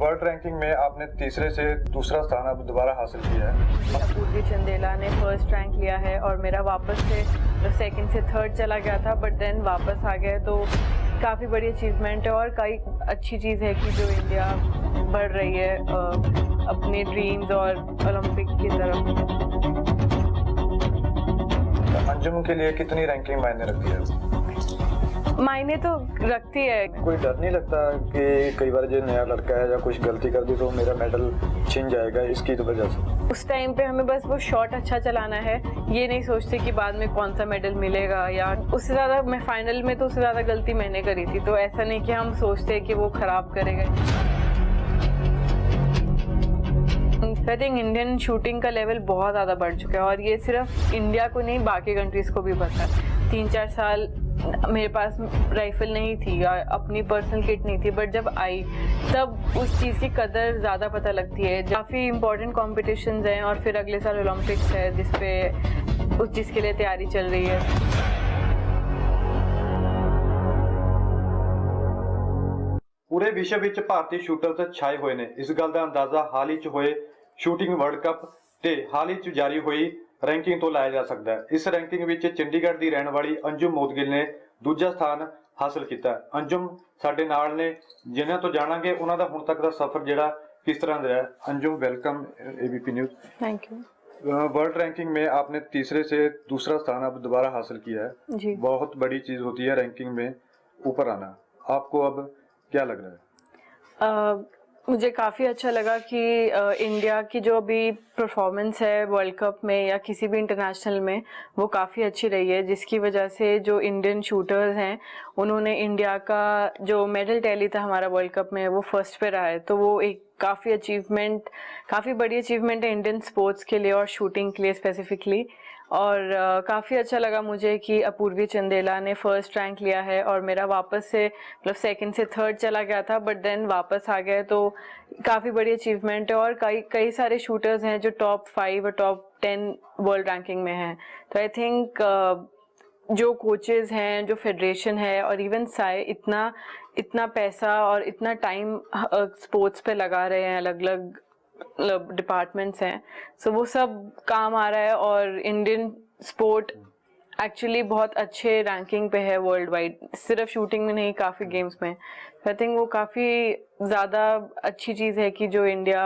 World ranking में आपने तीसरे से दूसरा स्थान अब दोबारा हासिल किया है। अपूर्वी चंदेला ने फर्स्ट रैंक लिया है और मेरा वापस से सेकंड से थर्ड चला गया था, बट देन वापस आ गया, तो काफ़ी बड़ी अचीवमेंट है और कई अच्छी चीज़ है कि जो इंडिया बढ़ रही है अपने ड्रीम्स और ओलंपिक की तरफ। अंजुम के लिए कितनी रैंकिंग मायने रखती है? मायने तो रखती है। कोई डर नहीं लगता कि कई बार जो नया लड़का है या कुछ गलती कर दी तो मेरा मेडल छिन जाएगा इसकी तो वजह से? उस टाइम पे हमें बस वो शॉट अच्छा चलाना है, ये नहीं सोचते कि बाद में कौन सा मेडल मिलेगा, या उससे ज़्यादा मैं फाइनल में तो उससे ज़्यादा गलती मैंने करी थी, तो ऐसा नहीं कि हम सोचते कि वो ख़राब करेगा। आई थिंक इंडियन शूटिंग का लेवल बहुत ज़्यादा बढ़ चुका है और ये सिर्फ इंडिया को नहीं बाकी कंट्रीज़ को भी पता है। 3-4 साल मेरे पास राइफल नहीं थी या अपनी पर्सनल किट नहीं थी, बट जब आई तब उस चीज़ की कदर ज़्यादा पता लगती है। काफ़ी इंपॉर्टेंट कॉम्पिटिशन्स हैं और फिर अगले साल ओलंपिक्स है जिसके लिए तैयारी चल रही है। पूरे विश्व ਵਿੱਚ ਭਾਰਤੀ ਸ਼ੂਟਰ ਛਾਏ ਹੋਏ ਨੇ। ਇਸ ਗੱਲ ਦਾ ਅੰਦਾਜ਼ਾ ਹਾਲ ਹੀ 'ਚ ਹੋਏ ਸ਼ੂਟਿੰਗ ਵਰਲਡ ਕੱਪ ਤੇ ਹਾਲ ਹੀ 'ਚ ਜਾਰੀ ਹੋਈ ਰੈਂਕਿੰਗ ਤੋਂ ਲਾਇਆ ਜਾ ਸਕਦਾ ਹੈ। ਇਸ ਰੈਂਕਿੰਗ ਵਿੱਚ ਚੰਡੀਗੜ੍ਹ ਦੀ ਰਹਿਣ ਵਾਲੀ ਅੰਜੁਮ ਮੋਦਗਿਲ ਨੇ ਦੂਜਾ ਸਥਾਨ ਹਾਸਲ ਕੀਤਾ। ਅੰਜੁਮ ਸਾਡੇ ਨਾਲ ਨੇ, ਜਿਨ੍ਹਾਂ ਤੋਂ ਜਾਣਾਂਗੇ ਉਹਨਾਂ ਦਾ ਹੁਣ ਤੱਕ ਦਾ ਸਫ਼ਰ ਜਿਹੜਾ किस तरह रहा है। Anjum, welcome ABP news. Thank you. World ranking में आपने तीसरे से दूसरा स्थान अब दोबारा हासिल किया है जी। बहुत बड़ी चीज होती है रैंकिंग में ऊपर आना। आपको अब क्या लग रहा है? मुझे काफ़ी अच्छा लगा कि इंडिया की जो अभी परफॉर्मेंस है वर्ल्ड कप में या किसी भी इंटरनेशनल में वो काफ़ी अच्छी रही है, जिसकी वजह से जो इंडियन शूटर्स हैं उन्होंने इंडिया का जो मेडल टैली था हमारा वर्ल्ड कप में वो फर्स्ट पे रहा है, तो वो एक काफ़ी बड़ी अचीवमेंट है इंडियन स्पोर्ट्स के लिए और शूटिंग के लिए स्पेसिफिकली। और काफ़ी अच्छा लगा मुझे कि अपूर्वी चंदेला ने फर्स्ट रैंक लिया है और मेरा वापस से सेकंड से थर्ड चला गया था, बट देन वापस आ गया, तो काफ़ी बड़ी अचीवमेंट है और कई सारे शूटर्स हैं जो टॉप 5 और टॉप 10 वर्ल्ड रैंकिंग में हैं। तो आई थिंक जो कोचेस हैं, जो फेडरेशन है और इवन साए इतना पैसा और इतना टाइम स्पोर्ट्स पे लगा रहे हैं, अलग अलग डिपार्टमेंट्स हैं, सो वो सब काम आ रहा है और इंडियन स्पोर्ट एक्चुअली बहुत अच्छे रैंकिंग पे है वर्ल्ड वाइड, सिर्फ शूटिंग में नहीं काफ़ी गेम्स में। आई थिंक वो काफ़ी ज़्यादा अच्छी चीज़ है कि जो इंडिया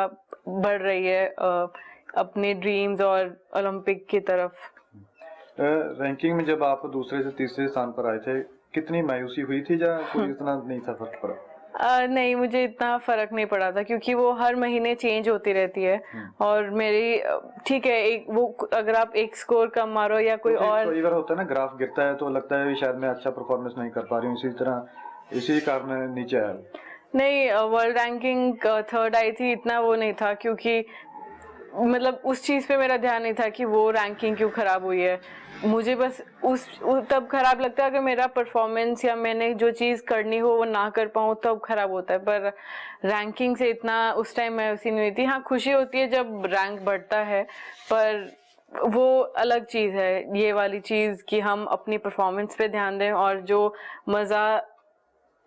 बढ़ रही है अपने ड्रीम्स और ओलंपिक की तरफ। रैंकिंग में जब आप दूसरे से तीसरे स्थान पर आए थे, कितनी मायूसी हुई थी या कोई इतना नहीं था फर्क पड़ा? नहीं, मुझे इतना फ़र्क नहीं पड़ा था क्योंकि वो हर महीने चेंज होती रहती है और मेरी ठीक है अगर आप एक स्कोर कम मारो या कोई और कई बार होता है ना, ग्राफ गिरता है तो लगता है शायद मैं अच्छा परफॉर्मेंस नहीं कर पा रही हूँ, इसी कारण नीचे आया। नहीं, वर्ल्ड रैंकिंग थर्ड आई थी, इतना वो नहीं था क्योंकि मतलब उस चीज़ पे मेरा ध्यान नहीं था कि वो रैंकिंग क्यों ख़राब हुई है। मुझे बस तब ख़राब लगता है अगर मेरा परफॉर्मेंस या मैंने जो चीज़ करनी हो वो ना कर पाऊँ तब ख़राब होता है, पर रैंकिंग से इतना उस टाइम मायूसी नहीं हुई थी। हाँ, खुशी होती है जब रैंक बढ़ता है, पर वो अलग चीज़ है, ये वाली चीज़ कि हम अपनी परफॉर्मेंस पे ध्यान दें और जो मज़ा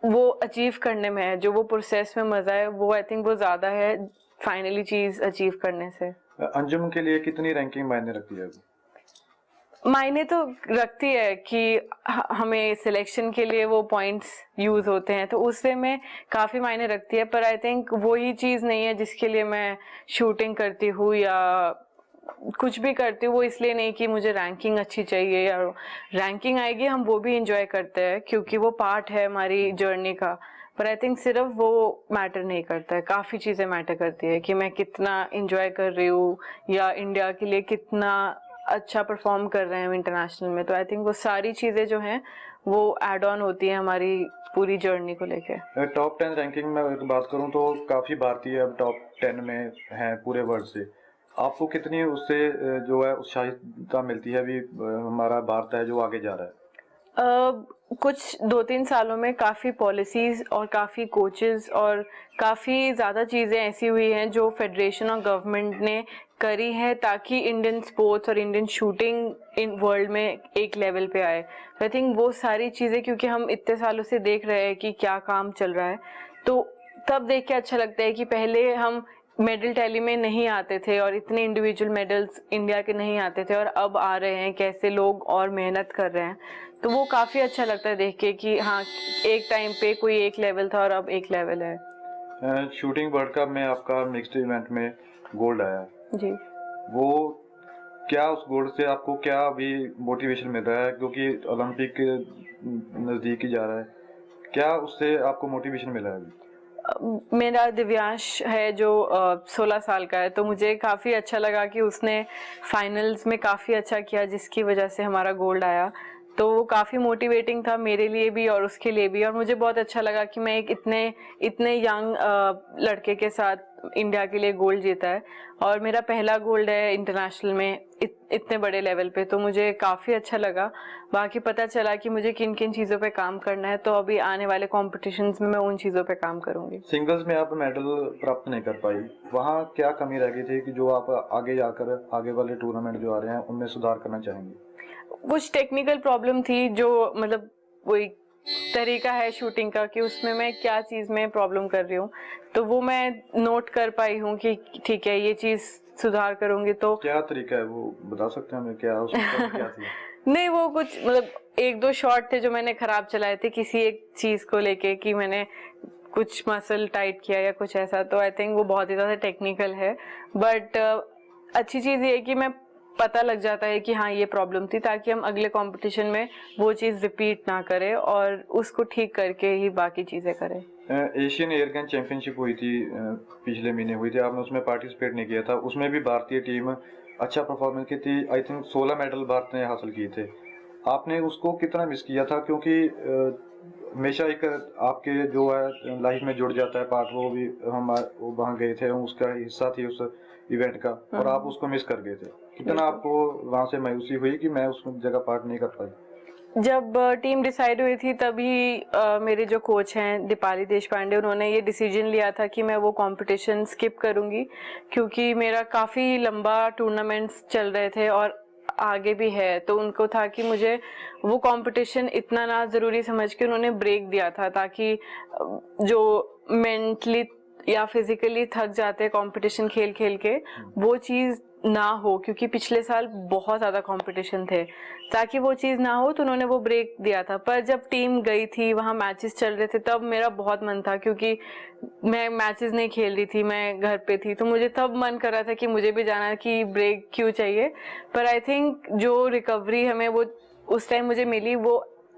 वो अचीव करने में है, जो वो प्रोसेस में मज़ा है, वो आई थिंक वो ज़्यादा है फाइनली चीज़ अचीव करने से। अंजुम के लिए कितनी रैंकिंग मायने रखती है? मायने तो रखती है कि हमें सिलेक्शन के लिए वो पॉइंट्स यूज़ होते हैं, तो उससे में काफ़ी मायने रखती है, पर आई थिंक वही चीज़ नहीं है जिसके लिए मैं शूटिंग करती हूँ या कुछ भी करती हूँ। वो इसलिए नहीं कि मुझे रैंकिंग अच्छी चाहिए या रैंकिंग आएगी, हम वो भी इंजॉय करते हैं क्योंकि वो पार्ट है हमारी जर्नी का, पर आई थिंक सिर्फ वो मैटर नहीं करता है, काफ़ी चीज़ें मैटर करती है कि मैं कितना इंजॉय कर रही हूँ या इंडिया के लिए कितना अच्छा परफॉर्म कर रहे हैं हम इंटरनेशनल में। तो आई थिंक वो सारी चीज़ें जो हैं वो ऐड ऑन होती हैं हमारी पूरी जर्नी को लेके। टॉप 10 रैंकिंग में बात करूं तो काफ़ी भारतीय अब टॉप 10 में हैं पूरे वर्ल्ड से। आपको कितनी उससे जो है उत्साहितता मिलती है, अभी हमारा भारत है जो आगे जा रहा है? कुछ 2-3 सालों में काफ़ी पॉलिसीज़ और काफ़ी कोचेस और काफ़ी ज़्यादा चीज़ें ऐसी हुई हैं जो फेडरेशन और गवर्नमेंट ने करी है ताकि इंडियन स्पोर्ट्स और इंडियन शूटिंग इन वर्ल्ड में एक लेवल पे आए। आई थिंक वो सारी चीज़ें, क्योंकि हम इतने सालों से देख रहे हैं कि क्या काम चल रहा है, तो तब देख के अच्छा लगता है कि पहले हम मेडल टैली में नहीं आते थे और इतने इंडिविजुअल मेडल्स इंडिया के नहीं आते थे और अब आ रहे हैं, कैसे लोग और मेहनत कर रहे हैं, तो वो काफ़ी अच्छा लगता है देख के कि हाँ, एक टाइम पे कोई एक लेवल था और अब एक लेवल है। शूटिंग वर्ल्ड कप में आपका मिक्स्ड इवेंट में गोल्ड आया जी। वो क्या, उस गोल्ड से आपको क्या अभी मोटिवेशन मिल रहा है, क्योंकि ओलंपिक नज़दीक ही जा रहा है, क्या उससे आपको मोटिवेशन मिला है अभी? मेरा दिव्यांश है जो 16 साल का है, तो मुझे काफ़ी अच्छा लगा कि उसने फाइनल्स में काफ़ी अच्छा किया जिसकी वजह से हमारा गोल्ड आया। तो वो काफ़ी मोटिवेटिंग था मेरे लिए भी और उसके लिए भी, और मुझे बहुत अच्छा लगा कि मैं एक इतने यंग लड़के के साथ इंडिया के लिए गोल्ड जीता है और मेरा पहला गोल्ड है इंटरनेशनल में इतने बड़े लेवल पे, तो मुझे काफ़ी अच्छा लगा। बाकी पता चला कि मुझे किन किन चीज़ों पे काम करना है, तो अभी आने वाले कॉम्पिटिशन्स में मैं उन चीज़ों पे काम करूँगी। सिंगल्स में आप मेडल प्राप्त नहीं कर पाई, वहाँ क्या कमी रह गई थी कि जो आप आगे जाकर आगे वाले टूर्नामेंट जो आ रहे हैं उनमें सुधार करना चाहेंगे? कुछ टेक्निकल प्रॉब्लम थी, जो मतलब वही तरीका है शूटिंग का कि उसमें मैं क्या चीज़ में प्रॉब्लम कर रही हूँ, तो वो मैं नोट कर पाई हूँ कि ठीक है ये चीज़ सुधार करूँगी। तो क्या तरीका है वो बता सकते हैं हमें, क्या उसमें क्या थी? नहीं, वो कुछ मतलब एक दो शॉट थे जो मैंने खराब चलाए थे किसी एक चीज़ को लेके कि मैंने कुछ मसल टाइट किया या कुछ ऐसा, तो आई थिंक वो बहुत ही ज़्यादा टेक्निकल है। बट अच्छी चीज़ ये है कि मैं पता लग जाता है कि हाँ ये प्रॉब्लम थी, ताकि हम अगले कंपटीशन में वो चीज़ रिपीट ना करें और उसको ठीक करके ही बाकी चीज़ें करें। एशियन एयरगन चैंपियनशिप हुई थी, पिछले महीने हुई थी, आपने उसमें पार्टिसिपेट नहीं किया था, उसमें भी भारतीय टीम अच्छा परफॉर्मेंस की थी, आई थिंक 16 मेडल भारत ने हासिल किए थे। आपने उसको कितना मिस किया था, क्योंकि हमेशा एक आपके जो है लाइफ में जुड़ जाता है पार्ट, वो भी हम वो वहाँ गए थे, उसका हिस्सा थी उस इवेंट का, और आप उसको मिस कर गए थे। कितना आपको वहाँ से मायूसी हुई कि मैं उस जगह पार्ट नहीं कर पाई? जब टीम डिसाइड हुई थी तभी मेरे जो कोच हैं दीपाली देशपांडे, उन्होंने ये डिसीजन लिया था कि मैं वो कंपटीशन स्किप करूंगी, क्योंकि मेरा काफ़ी लंबा टूर्नामेंट्स चल रहे थे और आगे भी है, तो उनको था कि मुझे वो कंपटीशन इतना ना ज़रूरी समझ के उन्होंने ब्रेक दिया था, ताकि जो मेंटली या फिजिकली थक जाते हैं कंपटीशन खेल खेल के, वो चीज़ ना हो, क्योंकि पिछले साल बहुत ज़्यादा कंपटीशन थे, ताकि वो चीज़ ना हो, तो उन्होंने वो ब्रेक दिया था। पर जब टीम गई थी, वहाँ मैचेस चल रहे थे, तब मेरा बहुत मन था, क्योंकि मैं मैचेस नहीं खेल रही थी, मैं घर पे थी, तो मुझे तब मन कर रहा था कि मुझे भी जाना, कि ब्रेक क्यों चाहिए। पर आई थिंक जो रिकवरी हमें वो उस टाइम मुझे मिली वो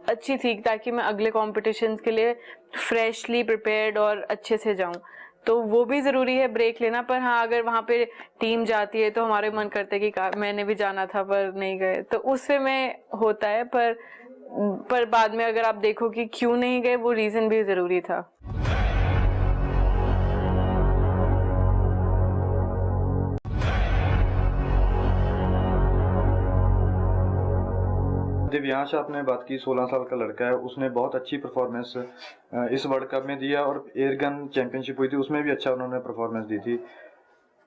अच्छी थी, ताकि मैं अगले कॉम्पिटिशन्स के लिए फ्रेशली प्रिपेयर्ड और अच्छे से जाऊँ। तो वो भी ज़रूरी है ब्रेक लेना। पर हाँ, अगर वहाँ पे टीम जाती है तो हमारे मन करते है कि मैंने भी जाना था पर नहीं गए, तो उससे में होता है। पर बाद में अगर आप देखो कि क्यों नहीं गए, वो रीज़न भी ज़रूरी था। दिव्यांश आपने बात की, 16 साल का लड़का है, उसने बहुत अच्छी परफॉर्मेंस इस वर्ल्ड कप में दिया, और एयरगन चैंपियनशिप हुई थी उसमें भी अच्छा उन्होंने परफॉर्मेंस दी थी।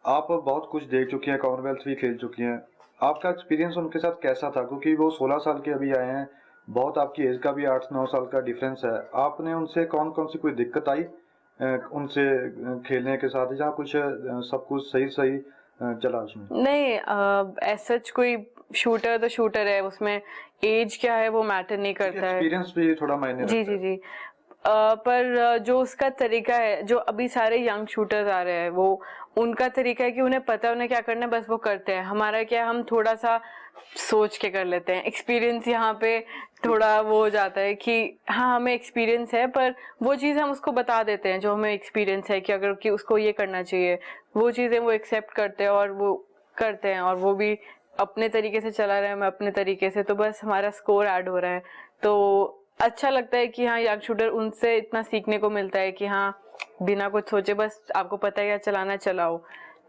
आप बहुत कुछ देख चुकी हैं, कॉमनवेल्थ भी खेल चुकी हैं, आपका एक्सपीरियंस उनके साथ कैसा था? क्योंकि वो 16 साल के अभी आए हैं, बहुत आपकी एज का भी 8-9 साल का डिफरेंस है। आपने उनसे कौन कौन सी कोई दिक्कत आई उनसे खेलने के साथ, या कुछ सब कुछ सही सही चला उसमें? नहीं, ऐसा कोई शूटर तो शूटर है, उसमें एज क्या है वो मैटर नहीं करता है। एक्सपीरियंस भी थोड़ा मायने जी रखता जी है। जी। पर जो उसका तरीका है, जो अभी सारे यंग शूटर्स आ रहे हैं, वो उनका तरीका है कि उन्हें पता है उन्हें क्या करना है, बस वो करते हैं। हमारा क्या, हम थोड़ा सा सोच के कर लेते हैं। एक्सपीरियंस यहाँ पे थोड़ा वो हो जाता है कि हाँ हमें एक्सपीरियंस है, पर वो चीज़ हम उसको बता देते हैं जो हमें एक्सपीरियंस है कि अगर कि उसको ये करना चाहिए, वो चीज़ें वो एक्सेप्ट करते हैं और वो करते हैं, और वो भी अपने तरीके से चला रहे हैं, मैं अपने तरीके से, तो बस हमारा स्कोर ऐड हो रहा है। तो अच्छा लगता है कि हाँ यंग शूटर, उनसे इतना सीखने को मिलता है कि हाँ बिना कुछ सोचे बस आपको पता है क्या चलाना, चलाओ।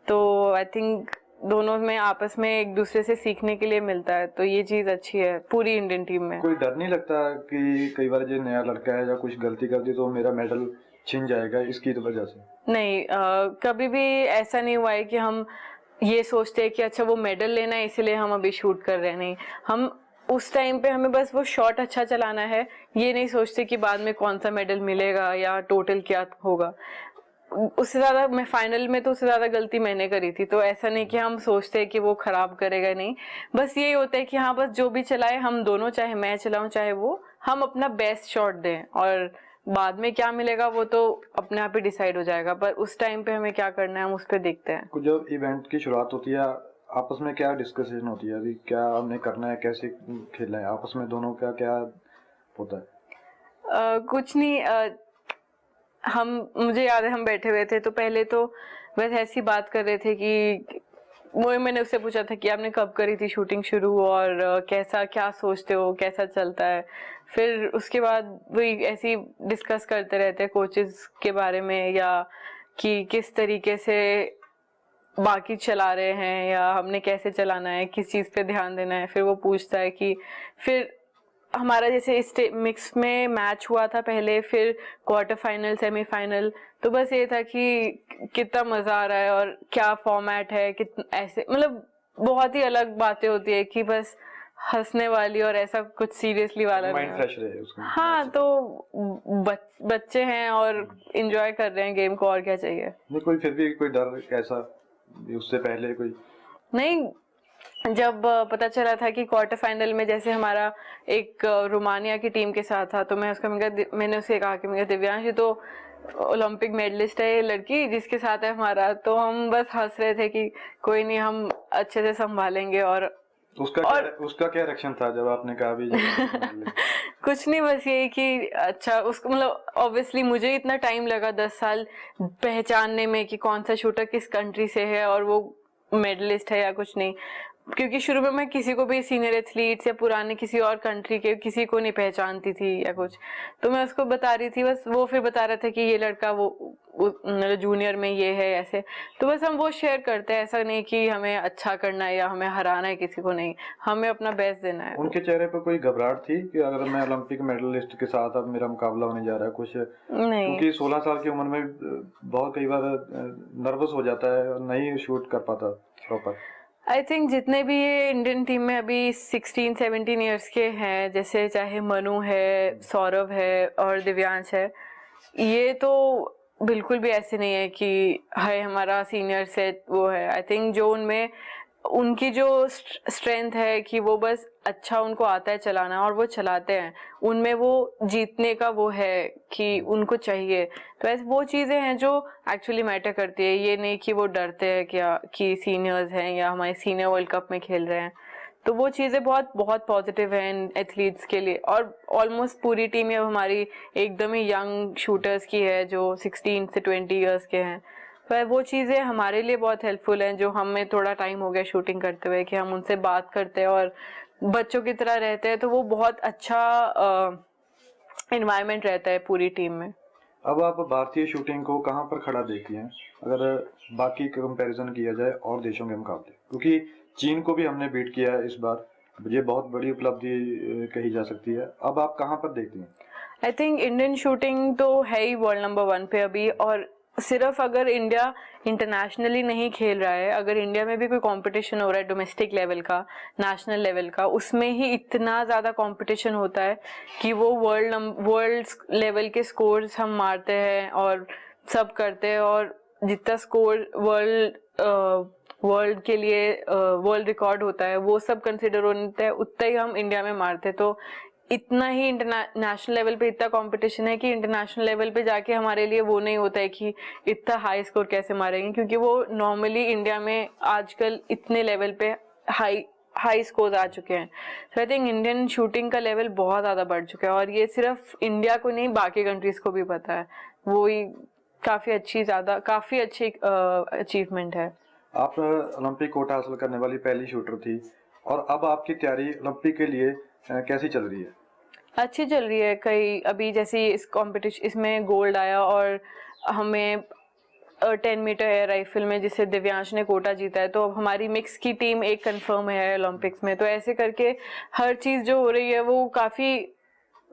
तो आई थिंक दोनों में आपस में एक दूसरे से सीखने के लिए मिलता है, तो ये चीज़ अच्छी है पूरी इंडियन टीम में। कोई डर नहीं लगता कि कई बार जो नया लड़का है या कुछ गलती कर दी तो मेरा मेडल छिन जाएगा इसकी वजह से? नहीं, कभी भी ऐसा नहीं हुआ है कि हम ये सोचते हैं कि अच्छा वो मेडल लेना है इसलिए हम अभी शूट कर रहे हैं। नहीं, हम उस टाइम पे हमें बस वो शॉट अच्छा चलाना है, ये नहीं सोचते कि बाद में कौन सा मेडल मिलेगा या टोटल क्या होगा। उससे ज़्यादा मैं फाइनल में तो उससे ज़्यादा गलती मैंने करी थी, तो ऐसा नहीं कि हम सोचते हैं कि वो खराब करेगा, नहीं, बस यही होता है कि हाँ बस जो भी चलाए हम दोनों, चाहे मैं चलाऊं चाहे वो, हम अपना बेस्ट शॉट दें और बाद में क्या मिलेगा वो तो अपने आप ही डिसाइड हो जाएगा, पर उस टाइम पे हमें क्या करना है हम उस पर देखते हैं। कुछ जब इवेंट की शुरुआत होती है आपस में क्या डिस्कशन होती है, अभी क्या हमने करना है, कैसे खेलना है, आपस में दोनों का क्या होता है? कुछ नहीं, मुझे याद है हम बैठे हुए थे तो पहले तो बस ऐसी बात कर रहे थे कि वो मैंने उससे पूछा था कि आपने कब करी थी शूटिंग शुरू और कैसा क्या सोचते हो कैसा चलता है, फिर उसके बाद वही ऐसी डिस्कस करते रहते हैं कोचेस के बारे में या कि किस तरीके से बाकी चला रहे हैं या हमने कैसे चलाना है, किस चीज़ पे ध्यान देना है। फिर वो पूछता है कि फिर हमारा जैसे इस मिक्स में मैच हुआ था पहले, फिर क्वार्टर फाइनल सेमीफाइनल, तो बस ये था कि कितना मज़ा आ रहा है और क्या फॉर्मेट है, कितना ऐसे मतलब बहुत ही अलग बातें होती है कि बस हंसने वाली और ऐसा कुछ सीरियसली वाला माइंड नहीं। फ्रेश रहे उसको। हाँ तो बच्चे हैं और इंजॉय कर रहे हैं गेम को, और क्या चाहिए। नहीं कोई फिर भी कोई डर ऐसा उससे पहले कोई? नहीं, जब पता चला था कि क्वार्टर फाइनल में जैसे हमारा एक रोमानिया की टीम के साथ था, तो मैंने उसे कहा कि मैं दिव्यांश, ये तो ओलंपिक मेडलिस्ट है ये लड़की जिसके साथ है हमारा, तो हम बस हंस रहे थे कि कोई नहीं हम अच्छे से संभालेंगे। और उसका क्या रिएक्शन था जब आपने कहा भी कुछ नहीं, बस यही कि अच्छा उसको मतलब ऑब्वियसली मुझे इतना टाइम लगा 10 साल पहचानने में कि कौन सा शूटर किस कंट्री से है और वो मेडलिस्ट है या कुछ नहीं, क्योंकि शुरू में मैं किसी को भी सीनियर एथलीट्स या पुराने किसी और कंट्री के किसी को नहीं पहचानती थी या कुछ, तो मैं उसको बता रही थी, बस वो फिर बता रहा था कि ये लड़का वो मतलब जूनियर में ये है ऐसे, तो बस हम वो शेयर करते हैं, ऐसा नहीं कि हमें अच्छा करना है या हमें हराना है किसी को, नहीं, हमें अपना बेस्ट देना है। उनके चेहरे पर कोई घबराहट थी कि अगर मैं ओलंपिक मेडलिस्ट के साथ अब मेरा मुकाबला होने जा रहा है कुछ? नहीं, क्योंकि 16 साल की उम्र में बहुत कई बार नर्वस हो जाता है और नहीं शूट कर पाता प्रॉपर। आई थिंक जितने भी ये इंडियन टीम में अभी 16-17 ईयर्स के हैं, जैसे चाहे मनु है, सौरभ है और दिव्यांश है, ये तो बिल्कुल भी ऐसे नहीं है कि है हमारा सीनियर से वो है। आई थिंक जो उनमें उनकी जो स्ट्रेंथ है कि वो बस अच्छा उनको आता है चलाना और वो चलाते हैं, उनमें वो जीतने का वो है कि उनको चाहिए, तो ऐसे वो चीज़ें हैं जो एक्चुअली मैटर करती है। ये नहीं कि वो डरते हैं क्या कि सीनियर्स हैं या हमारे सीनियर वर्ल्ड कप में खेल रहे हैं, तो वो चीज़ें बहुत बहुत पॉजिटिव हैं इन एथलीट्स के लिए। और ऑलमोस्ट पूरी टीम अब हमारी एकदम ही यंग शूटर्स की है जो 16 से 20 ईयर्स के हैं, पर वो चीज़ें हमारे लिए बहुत हेल्पफुल हैं जो हमें थोड़ा टाइम हो गया शूटिंग करते हुए कि हम उनसे बात करते हैं और बच्चों की तरह रहते हैं, तो वो बहुत अच्छा एनवायरनमेंट रहता है पूरी टीम में। अब आप भारतीय शूटिंग को कहाँ पर खड़ा देखती हैं अगर बाकी कंपैरिजन किया जाए और देशों के मुकाबले? क्योंकि चीन को भी हमने बीट किया है इस बार, ये बहुत बड़ी उपलब्धि कही जा सकती है। अब आप कहाँ पर देखती हैं? आई थिंक इंडियन शूटिंग तो है ही वर्ल्ड नंबर 1 पे अभी, और सिर्फ अगर इंडिया इंटरनेशनली नहीं खेल रहा है, अगर इंडिया में भी कोई कंपटीशन हो रहा है डोमेस्टिक लेवल का, नेशनल लेवल का, उसमें ही इतना ज़्यादा कंपटीशन होता है कि वो वर्ल्ड लेवल के स्कोर्स हम मारते हैं और सब करते हैं, और जितना स्कोर वर्ल्ड के लिए वर्ल्ड रिकॉर्ड होता है वो सब कंसिडर होता है, उतना ही हम इंडिया में मारते हैं। तो इतना ही इंटरनेशनल लेवल पे इतना कंपटीशन है कि इंटरनेशनल लेवल पे जाके हमारे लिए वो नहीं होता है कि इतना हाई स्कोर कैसे मारेंगे, क्योंकि वो नॉर्मली इंडिया में आजकल इतने लेवल पे हाई स्कोर आ चुके हैं। तो आई थिंक इंडियन शूटिंग का लेवल बहुत ज़्यादा बढ़ चुका है, और ये सिर्फ इंडिया को नहीं बाकी कंट्रीज़ को भी पता है, वो ही काफ़ी अच्छी अचीवमेंट है। आप ओलंपिक कोटा हासिल करने वाली पहली शूटर थी, और अब आपकी तैयारी ओलंपिक के लिए कैसी चल रही है? अच्छी चल रही है। कई अभी जैसे इस कंपटीशन इसमें गोल्ड आया और हमें 10 मीटर एयर राइफल में जिससे दिव्यांश ने कोटा जीता है, तो अब हमारी मिक्स की टीम एक कंफर्म है ओलंपिक्स में। तो ऐसे करके हर चीज़ जो हो रही है वो काफ़ी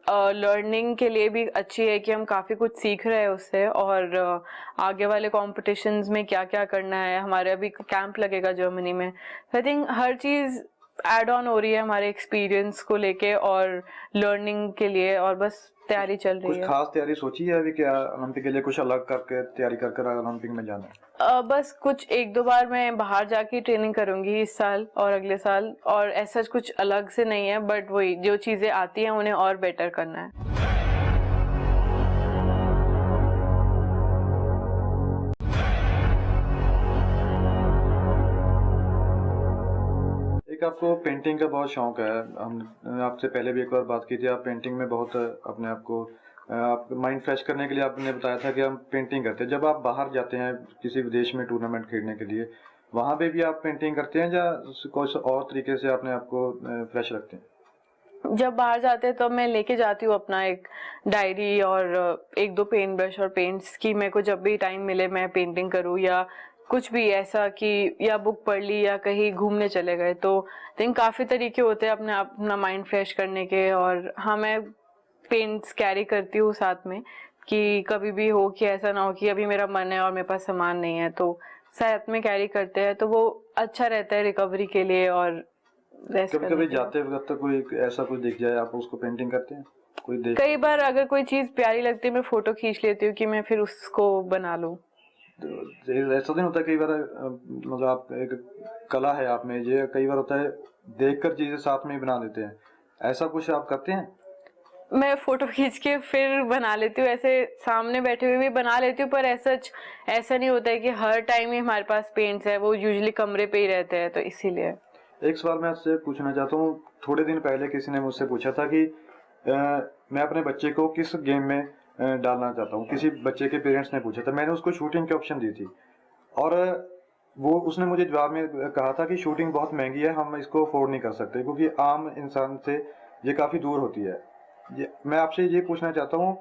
लर्निंग के लिए भी अच्छी है कि हम काफ़ी कुछ सीख रहे हैं उससे, और आगे वाले कॉम्पिटिशन्स में क्या क्या करना है। हमारे अभी कैंप लगेगा जर्मनी में, I think her cheese add on हो रही है हमारे एक्सपीरियंस को लेके और लर्निंग के लिए, और बस तैयारी चल रही कुछ है। खास तैयारी सोची है अभी क्या ओलंपिक के लिए, कुछ अलग करके तैयारी कर ओलंपिक में जाना है? बस कुछ 1-2 बार मैं बाहर जाके ट्रेनिंग करूंगी इस साल और अगले साल, और ऐसा कुछ अलग से नहीं है, बट वही जो चीज़ें आती हैं उन्हें और बेटर करना है। एक आपको पेंटिंग का बहुत शौक है, हम आपसे पहले भी एक बार बात की थी, आप पेंटिंग में बहुत अपने आप को आप माइंड फ्रेश करने के लिए आपने बताया था कि हम पेंटिंग करते हैं। जब आप बाहर जाते हैं किसी विदेश में टूर्नामेंट खेलने के लिए, वहाँ पे भी आप पेंटिंग करते हैं या कुछ और तरीके से अपने आप को फ्रेश रखते हैं? जब बाहर जाते हैं तो मैं लेके जाती हूँ अपना एक डायरी और 1-2 पेंट ब्रश और पेंट्स की, मेरे को जब भी टाइम मिले मैं पेंटिंग करूँ, या कुछ भी ऐसा कि या बुक पढ़ ली या कहीं घूमने चले गए। तो थिंक काफ़ी तरीके होते हैं अपना माइंड फ्रेश करने के। और हाँ, मैं पेंट्स कैरी करती हूँ साथ में कि कभी भी हो कि ऐसा ना हो कि अभी मेरा मन है और मेरे पास सामान नहीं है, तो साथ में कैरी करते हैं, तो वो अच्छा रहता है रिकवरी के लिए और रेस्ट कभी करने कभी के लिए। जाते वक्त तो कोई ऐसा कुछ दिख जाए, आप उसको पेंटिंग करते हैं? कोई देख कई बार अगर कोई चीज़ प्यारी लगती है मैं फोटो खींच लेती हूँ कि मैं फिर उसको बना लूँ। तो ऐसा नहीं होता कई बार मतलब आप एक कला है आप में, ये कई बार होता है देखकर चीजें साथ में ही बना देते हैं, ऐसा कुछ आप करते हैं? मैं फोटो खींच के फिर बना लेती हूँ, ऐसे सामने बैठे हुए भी बना लेती हूँ, पर ऐसा नहीं होता है कि हर टाइम ही हमारे पास पेंट्स है, वो यूजुअली कमरे पे ही रहते हैं, तो इसीलिए। एक सवाल मैं आपसे पूछना चाहता हूँ, थोड़े दिन पहले किसी ने मुझसे पूछा था कि मैं अपने बच्चे को किस गेम में डालना चाहता हूँ, किसी बच्चे के पेरेंट्स ने पूछा था, मैंने उसको शूटिंग की ऑप्शन दी थी, और वो उसने मुझे जवाब में कहा था कि शूटिंग बहुत महंगी है, हम इसको अफोर्ड नहीं कर सकते क्योंकि आम इंसान से ये काफ़ी दूर होती है। मैं आपसे ये पूछना चाहता हूँ,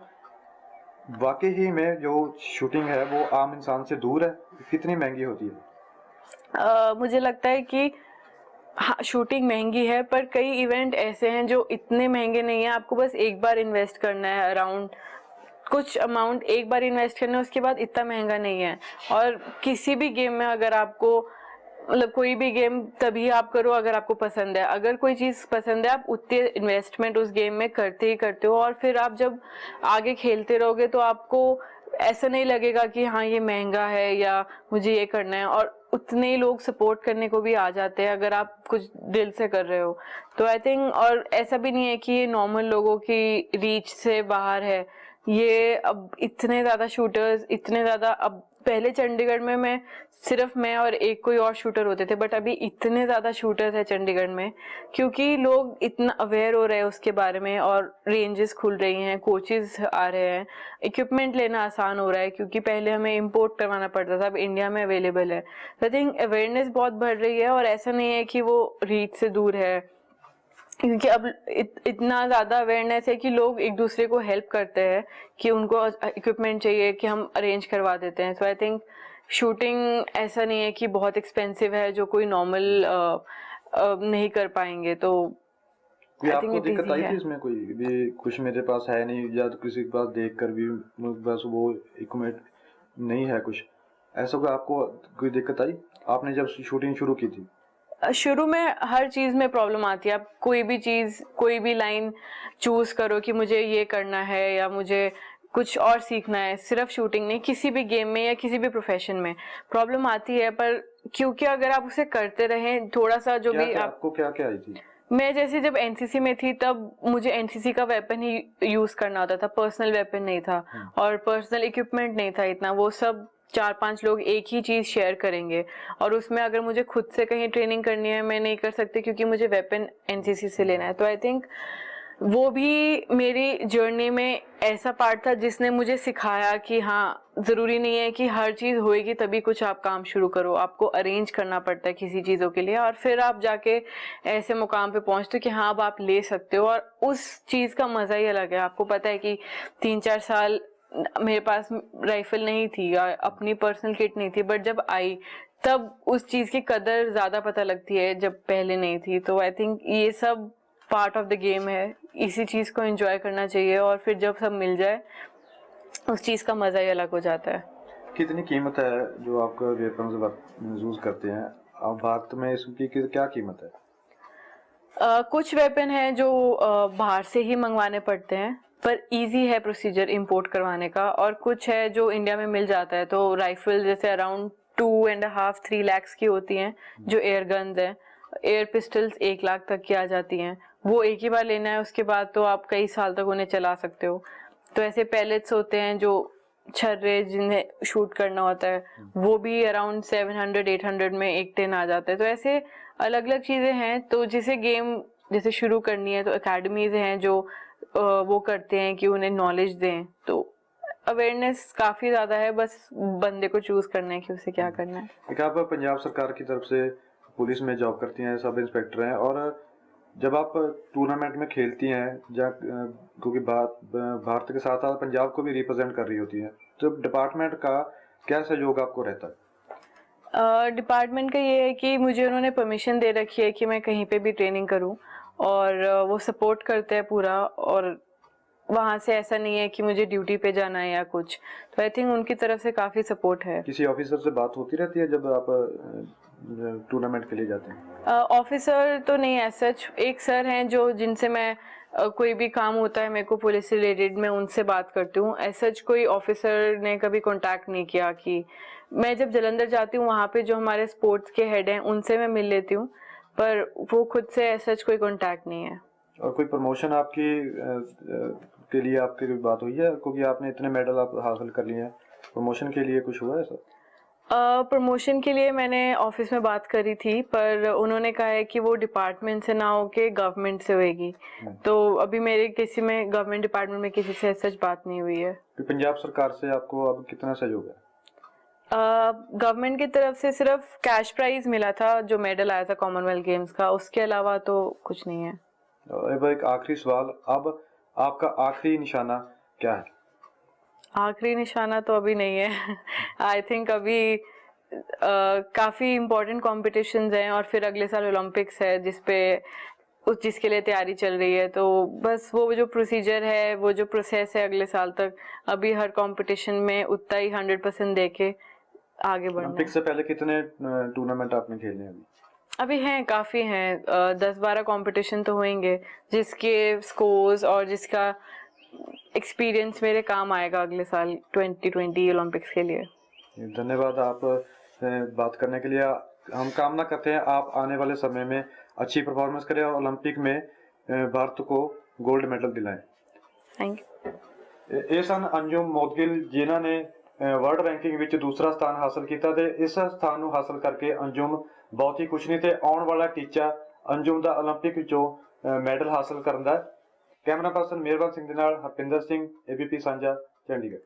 वाकई ही में जो शूटिंग है वो आम इंसान से दूर है, कितनी महंगी होती है? मुझे लगता है कि हाँ, शूटिंग महंगी है, पर कई इवेंट ऐसे हैं जो इतने महंगे नहीं है। आपको बस एक बार इन्वेस्ट करना है, अराउंड कुछ अमाउंट एक बार इन्वेस्ट करना है, उसके बाद इतना महंगा नहीं है। और किसी भी गेम में अगर आपको मतलब कोई भी गेम तभी आप करो अगर आपको पसंद है। अगर कोई चीज़ पसंद है आप उतनी इन्वेस्टमेंट उस गेम में करते ही करते हो, और फिर आप जब आगे खेलते रहोगे तो आपको ऐसा नहीं लगेगा कि हाँ ये महंगा है या मुझे ये करना है, और उतने ही लोग सपोर्ट करने को भी आ जाते हैं अगर आप कुछ दिल से कर रहे हो। तो आई थिंक, और ऐसा भी नहीं है कि ये नॉर्मल लोगों की रीच से बाहर है। ये अब इतने ज़्यादा शूटर्स, इतने ज़्यादा, अब पहले चंडीगढ़ में सिर्फ मैं और एक कोई और शूटर होते थे, बट अभी इतने ज़्यादा शूटर्स है चंडीगढ़ में क्योंकि लोग इतना अवेयर हो रहे हैं उसके बारे में, और रेंजेस खुल रही हैं, कोचेस आ रहे हैं, इक्विपमेंट लेना आसान हो रहा है क्योंकि पहले हमें इंपोर्ट करवाना पड़ता था, अब इंडिया में अवेलेबल है। आई थिंक अवेयरनेस बहुत बढ़ रही है, और ऐसा नहीं है कि वो रीच से दूर है क्योंकि अब इतना ज़्यादा अवेयरनेस है कि लोग एक दूसरे को हेल्प करते हैं कि उनको इक्विपमेंट चाहिए कि हम अरेंज करवा देते हैं। तो आई थिंक शूटिंग ऐसा नहीं है कि बहुत एक्सपेंसिव है जो कोई नॉर्मल नहीं कर पाएंगे। तो कोई आपको दिक्कत आई थी इसमें? कोई भी कुछ मेरे पास है नहीं, या तो किसी के पास देख कर भी बस वो इक्विपमेंट नहीं है कुछ, ऐसा कोई आपको कोई दिक्कत आई आपने जब शूटिंग शुरू की थी? शुरू में हर चीज़ में प्रॉब्लम आती है। आप कोई भी चीज़, कोई भी लाइन चूज़ करो कि मुझे ये करना है या मुझे कुछ और सीखना है, सिर्फ शूटिंग नहीं, किसी भी गेम में या किसी भी प्रोफेशन में प्रॉब्लम आती है। पर क्योंकि अगर आप उसे करते रहें थोड़ा सा जो भी आपको क्या क्या आई थी? मैं जैसे जब एनसीसी में थी तब मुझे एनसीसी का वेपन ही यूज करना होता था, पर्सनल वेपन नहीं था और पर्सनल इक्विपमेंट नहीं था इतना। वो सब 4-5 लोग एक ही चीज शेयर करेंगे, और उसमें अगर मुझे खुद से कहीं ट्रेनिंग करनी है मैं नहीं कर सकती क्योंकि मुझे वेपन एनसीसी से लेना है। तो आई थिंक वो भी मेरी जर्नी में ऐसा पार्ट था जिसने मुझे सिखाया कि हाँ, ज़रूरी नहीं है कि हर चीज़ होएगी तभी कुछ आप काम शुरू करो, आपको अरेंज करना पड़ता है किसी चीज़ों के लिए, और फिर आप जाके ऐसे मुकाम पे पहुंचते हो कि हाँ अब आप ले सकते हो। और उस चीज़ का मज़ा ही अलग है। आपको पता है कि 3-4 साल मेरे पास राइफल नहीं थी या अपनी पर्सनल किट नहीं थी, बट जब आई तब उस चीज़ की कदर ज़्यादा पता लगती है जब पहले नहीं थी। तो आई थिंक ये सब पार्ट ऑफ द गेम है, इसी चीज़ को एंजॉय करना चाहिए, और फिर जब सब मिल जाए उस चीज़ का मज़ा ही अलग हो जाता है। कितनी कीमत है जो आपका वेपन्स यूज करते हैं आप भारत में, इसकी क्या कीमत है? कुछ वेपन हैं जो बाहर से ही मंगवाने पड़ते हैं, पर इजी है प्रोसीजर इंपोर्ट करवाने का, और कुछ है जो इंडिया में मिल जाता है। तो राइफल जैसे अराउंड 2.5-3 लाख की होती हैं, जो एयर गन्स हैं। एयर पिस्टल्स 1 लाख तक की आ जाती हैं। वो एक ही बार लेना है, उसके बाद तो आप कई साल तक उन्हें चला सकते हो। तो ऐसे पैलेट्स होते हैं जो छर्रे जिन्हें शूट करना होता है, वो भी अराउंड 700-800 में एक टिन आ जाता है। तो ऐसे अलग अलग चीज़ें हैं। तो जिसे गेम जैसे शुरू करनी है तो एकेडमीज हैं जो वो करते हैं कि उन्हें नॉलेज दें। तो अवेयरनेस काफ़ी ज़्यादा है, बस बंदे को चूज़ करना है कि उसे क्या करना है। एक आप पंजाब सरकार की तरफ से पुलिस में जॉब करती हैं, सब इंस्पेक्टर हैं, और जब आप टूर्नामेंट में खेलती हैं क्योंकि भारत के साथ साथ पंजाब को भी रिप्रेजेंट कर रही होती हैं, तो डिपार्टमेंट का क्या सहयोग आपको रहता है? डिपार्टमेंट का ये है कि मुझे उन्होंने परमिशन दे रखी है कि मैं कहीं पे भी ट्रेनिंग करूं, और वो सपोर्ट करते हैं पूरा। और वहाँ से ऐसा नहीं है कि मुझे ड्यूटी पे जाना है या कुछ, तो आई थिंक उनकी तरफ से काफ़ी सपोर्ट है। किसी ऑफिसर से बात होती रहती है जब आप टूर्नामेंट के लिए जाते हैं? ऑफिसर तो नहीं है सच। एक सर हैं जो जिनसे मैं कोई भी काम होता है मेरे को पुलिस से रिलेटेड, मैं उनसे बात करती हूँ। सच कोई ऑफिसर ने कभी कांटेक्ट नहीं किया। कि मैं जब जलंधर जाती हूँ वहाँ पे जो हमारे स्पोर्ट्स के हेड हैं उनसे मैं मिल लेती हूँ, पर वो खुद से सच कोई कांटेक्ट नहीं है। और कोई प्रमोशन आपकी के लिए आपकी कोई बात हुई है, क्योंकि आपने इतने मेडल आप हासिल कर लिए हैं, प्रमोशन के लिए कुछ हुआ है सर? प्रमोशन के लिए मैंने ऑफिस में बात करी थी, पर उन्होंने कहा है कि वो डिपार्टमेंट से ना हो के गवर्नमेंट से होएगी। तो अभी मेरे किसी में गवर्नमेंट डिपार्टमेंट में किसी से सच बात नहीं हुई है। कि पंजाब सरकार से आपको अब कितना सहयोग है? गवर्नमेंट की तरफ से सिर्फ कैश प्राइज मिला था, जो मेडल आया था कॉमनवेल्थ गेम्स का, उसके अलावा तो कुछ नहीं है। अब एक आखिरी सवाल, अब आपका आखिरी निशाना क्या है? आखिरी निशाना तो अभी नहीं है। आई थिंक अभी काफ़ी इम्पोर्टेंट कॉम्पिटिशन्स हैं, और फिर अगले साल ओलंपिक्स है जिसके लिए तैयारी चल रही है। तो बस वो जो प्रोसीजर है, वो जो प्रोसेस है अगले साल तक, अभी हर कंपटीशन में उतना ही 100% दे के आगे बढ़ना है। ओलंपिक्स से पहले कितने टूर्नामेंट आपने खेले हैं? अभी हैं, काफ़ी हैं। 10-12 कंपटीशन तो होंगे, जिसके स्कोर्स और जिसका एक्सपीरियंस मेरे काम आएगा अगले साल 2020 ओलंपिक्स के लिए। धन्यवाद आप बात करने के लिए। हम कामना करते हैं आप आने वाले समय में अच्छी परफॉर्मेंस करें और ओलंपिक में भारत को गोल्ड मेडल दिलाएं। Thank you. ਇਹ ਸਨ ਅੰਜੁਮ ਮੋਦਗਿਲ, ਜਿਨ੍ਹਾਂ ਨੇ ਵਰਲਡ ਰੈਂਕਿੰਗ ਵਿੱਚ ਦੂਸਰਾ ਸਥਾਨ ਹਾਸਲ ਕੀਤਾ, ਤੇ ਇਸ ਸਥਾਨ ਨੂੰ ਹਾਸਲ ਕਰਕੇ ਅੰਜੁਮ ਬਹੁਤ ਹੀ ਖੁਸ਼ ਨੇ, ਤੇ ਆਉਣ ਵਾਲਾ ਟੀਚਾ ਅੰਜੁਮ ਦਾ 올림픽 ਵਿੱਚੋਂ ਮੈਡਲ ਹਾਸਲ ਕਰਨ ਦਾ। ਕੈਮਰਾ ਪਰਸਨ ਮਿਹਰਬਾਨ ਸਿੰਘ ਦੇ ਨਾਲ ਹਰਪਿੰਦਰ ਸਿੰਘ, ABP ਸਾਂਝਾ, ਚੰਡੀਗੜ੍ਹ।